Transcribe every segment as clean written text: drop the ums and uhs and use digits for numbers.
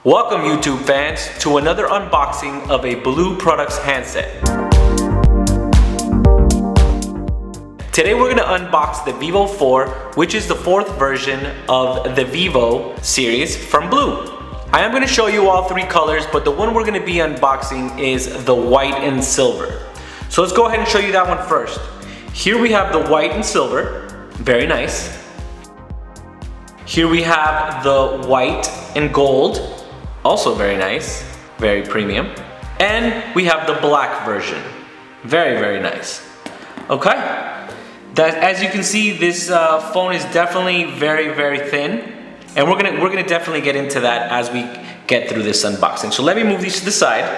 Welcome YouTube fans to another unboxing of a BLU Products handset. Today we're going to unbox the Vivo 4, which is the fourth version of the Vivo series from BLU. I am going to show you all three colors, but the one we're going to be unboxing is the white and silver. So let's go ahead and show you that one first. Here we have the white and silver, very nice. Here we have the white and gold. Also very nice, very premium. And we have the black version. Very, very nice. Okay. As you can see, this phone is definitely very, very thin. And we're gonna definitely get into that as we get through this unboxing. So let me move these to the side,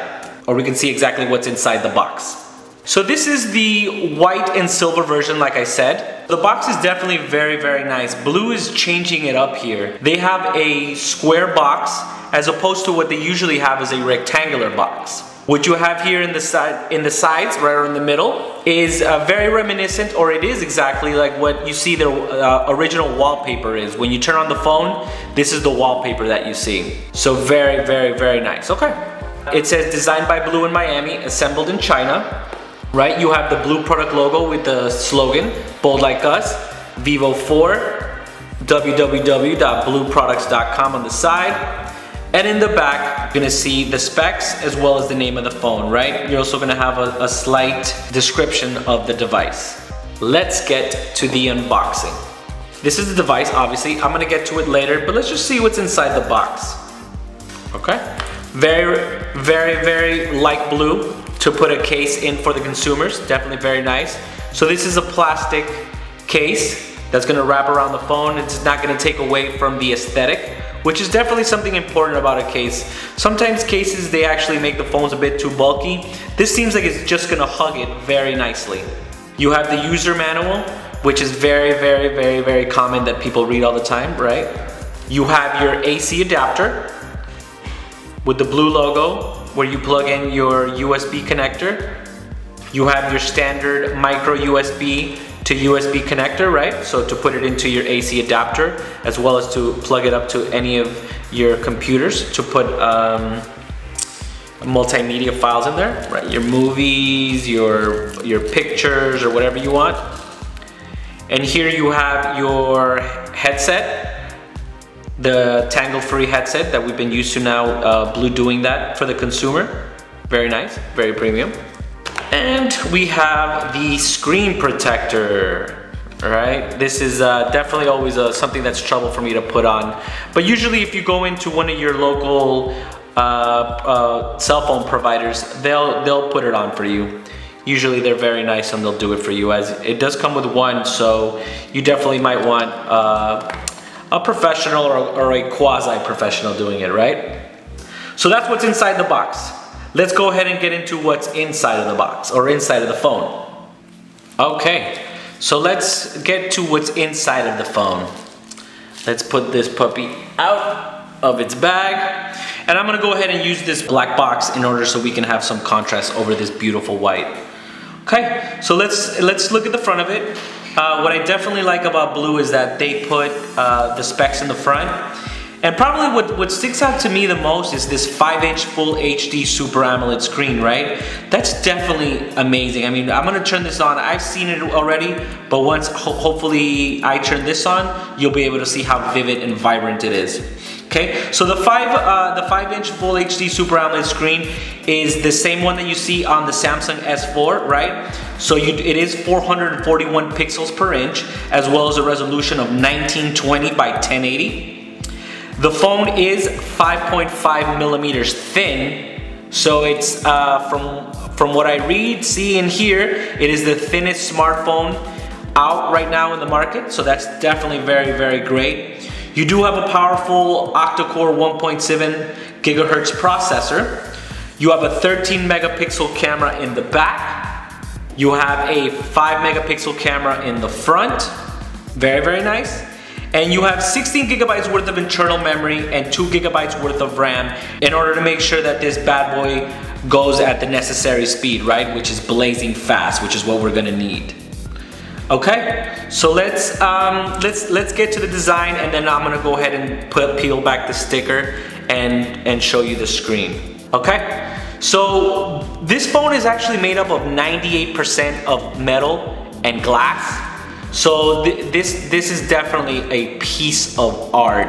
or we can see exactly what's inside the box. So this is the white and silver version, like I said. The box is definitely very, very nice. BLU is changing it up here. They have a square box as opposed to what they usually have is a rectangular box. What you have here in the sides, right in the middle, is very reminiscent, or it is exactly like what you see the original wallpaper is. When you turn on the phone, this is the wallpaper that you see. So very, very, very nice. Okay. It says designed by BLU in Miami, assembled in China. Right, you have the BLU product logo with the slogan, bold like us, Vivo 4, www.bluproducts.com on the side. And in the back, you're gonna see the specs as well as the name of the phone, right? You're also gonna have a slight description of the device. Let's get to the unboxing. This is the device, obviously. I'm gonna get to it later, but let's just see what's inside the box. Okay? Very, very, very like BLU to put a case in for the consumers. Definitely very nice. So this is a plastic case that's gonna wrap around the phone. It's not gonna take away from the aesthetic, which is definitely something important about a case. Sometimes cases, they actually make the phones a bit too bulky. This seems like it's just gonna hug it very nicely. You have the user manual, which is very, very, very, very common that people read all the time, right? You have your AC adapter with the BLU logo, where you plug in your USB connector. You have your standard micro USB to USB connector, right? So to put it into your AC adapter, as well as to plug it up to any of your computers to put multimedia files in there, right? Your movies, your pictures, or whatever you want. And here you have your headset, the tangle-free headset that we've been used to now, BLU doing that for the consumer. Very nice, very premium. And we have the screen protector, right? This is definitely always something that's trouble for me to put on. But usually if you go into one of your local cell phone providers, they'll put it on for you. Usually they're very nice and they'll do it for you, as it does come with one, so you definitely might want a professional or a quasi-professional doing it, right? So that's what's inside the box. Let's go ahead and get into what's inside of the box, or inside of the phone. Okay, so let's get to what's inside of the phone. Let's put this puppy out of its bag. And I'm gonna go ahead and use this black box in order so we can have some contrast over this beautiful white. Okay, so let's look at the front of it. What I definitely like about BLU is that they put the specs in the front. And probably what sticks out to me the most is this 5-inch full HD Super AMOLED screen, right? That's definitely amazing. I mean, I'm gonna turn this on. I've seen it already, but once hopefully I turn this on, you'll be able to see how vivid and vibrant it is. Okay, so the 5-inch full HD Super AMOLED screen is the same one that you see on the Samsung S4, right? So it is 441 pixels per inch, as well as a resolution of 1920 by 1080. The phone is 5.5 millimeters thin, so it's from what I read, see, and hear, it is the thinnest smartphone out right now in the market. So that's definitely very, very great. You do have a powerful octa-core 1.7 gigahertz processor. You have a 13 megapixel camera in the back. You have a 5 megapixel camera in the front. Very, very nice. And you have 16 gigabytes worth of internal memory and 2 gigabytes worth of RAM in order to make sure that this bad boy goes at the necessary speed, right? Which is blazing fast, which is what we're gonna need. Okay, so let's get to the design, and then I'm gonna go ahead and peel back the sticker and show you the screen. Okay, so this phone is actually made up of 98% of metal and glass. So this is definitely a piece of art.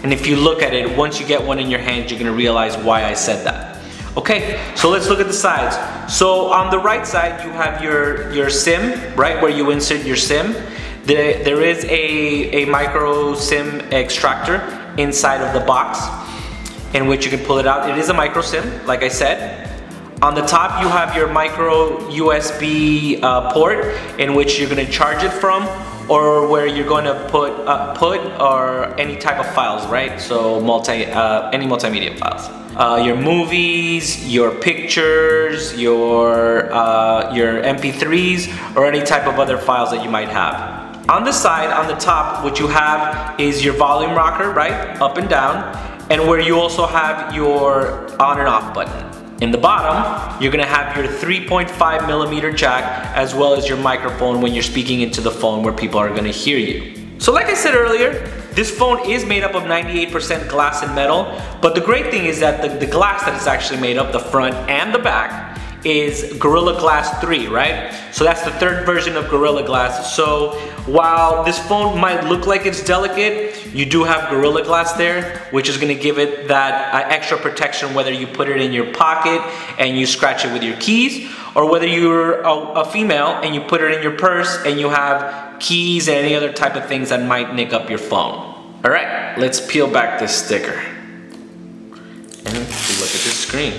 And if you look at it, once you get one in your hand, you're gonna realize why I said that. Okay, so let's look at the sides. So on the right side, you have your SIM, right, where you insert your SIM. There is a micro SIM extractor inside of the box in which you can pull it out. It is a micro SIM, like I said. On the top, you have your micro USB port in which you're going to charge it from, or where you're going to put or any type of files, right? So any multimedia files. Your movies, your pictures, your MP3s, or any type of other files that you might have. On the side, on the top, what you have is your volume rocker, right? Up and down, and where you also have your on and off button. In the bottom, you're gonna have your 3.5mm jack, as well as your microphone when you're speaking into the phone where people are gonna hear you. So like I said earlier, this phone is made up of 98% glass and metal, but the great thing is that the glass that it's actually made up, the front and the back, is Gorilla Glass 3, right? So that's the third version of Gorilla Glass. So while this phone might look like it's delicate, you do have Gorilla Glass there, which is gonna give it that extra protection, whether you put it in your pocket and you scratch it with your keys, or whether you're a female and you put it in your purse and you have keys and any other type of things that might nick up your phone. All right, let's peel back this sticker and look at this screen.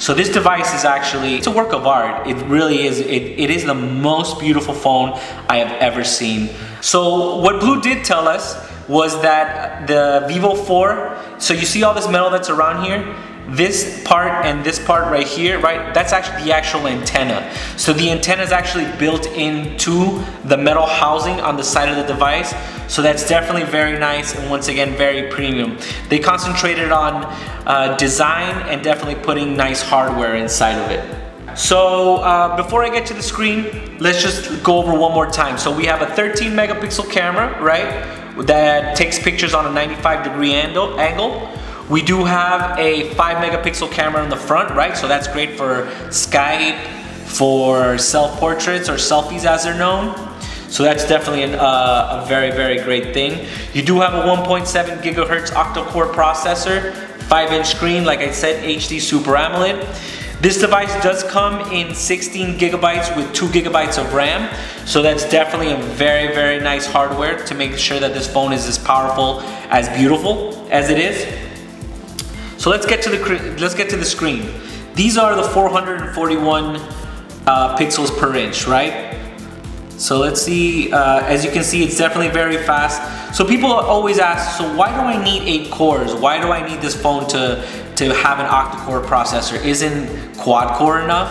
So this device is actually, it's a work of art. It really is. It is the most beautiful phone I have ever seen. So what Blue did tell us was that the Vivo 4, so you see all this metal that's around here? This part and this part right here, right? That's actually the actual antenna. So the antenna is actually built into the metal housing on the side of the device. So that's definitely very nice, and once again, very premium. They concentrated on design and definitely putting nice hardware inside of it. So before I get to the screen, let's just go over one more time. So we have a 13 megapixel camera, right? That takes pictures on a 95-degree angle. We do have a 5 megapixel camera in the front, right? So that's great for Skype, for self-portraits or selfies as they're known. So that's definitely a very, very great thing. You do have a 1.7 gigahertz octa-core processor, 5-inch screen, like I said, HD Super AMOLED. This device does come in 16 gigabytes with 2 gigabytes of RAM. So that's definitely a very, very nice hardware to make sure that this phone is as powerful, as beautiful as it is. So let's get to the screen. These are the 441 pixels per inch, right? So let's see, as you can see, it's definitely very fast. So people always ask, so why do I need 8 cores? Why do I need this phone to have an octa-core processor? Isn't quad-core enough?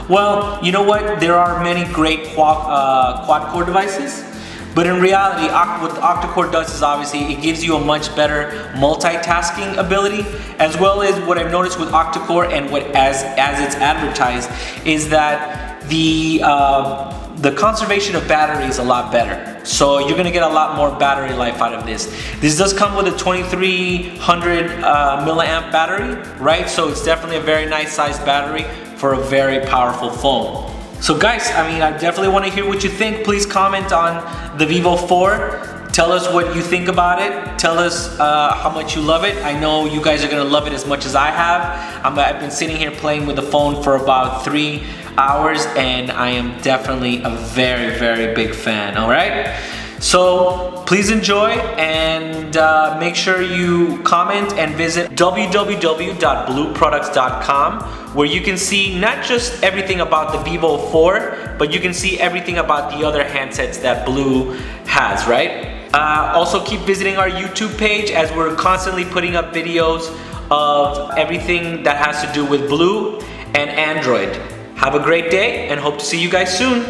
Well, you know what? There are many great quad-core devices. But in reality, what the octa-core does is obviously it gives you a much better multitasking ability, as well as what I've noticed with octa-core and what as it's advertised is that the conservation of battery is a lot better. So you're gonna get a lot more battery life out of this. This does come with a 2300 milliamp battery, right? So it's definitely a very nice sized battery for a very powerful phone. So guys, I mean, I definitely want to hear what you think. Please comment on the Vivo 4. Tell us what you think about it. Tell us how much you love it. I know you guys are going to love it as much as I have. I've been sitting here playing with the phone for about 3 hours, and I am definitely a very, very big fan, all right? So please enjoy, and make sure you comment and visit www.blueproducts.com, where you can see not just everything about the Vivo 4, but you can see everything about the other handsets that Blue has, right? Also keep visiting our YouTube page, as we're constantly putting up videos of everything that has to do with Blue and Android. Have a great day, and hope to see you guys soon.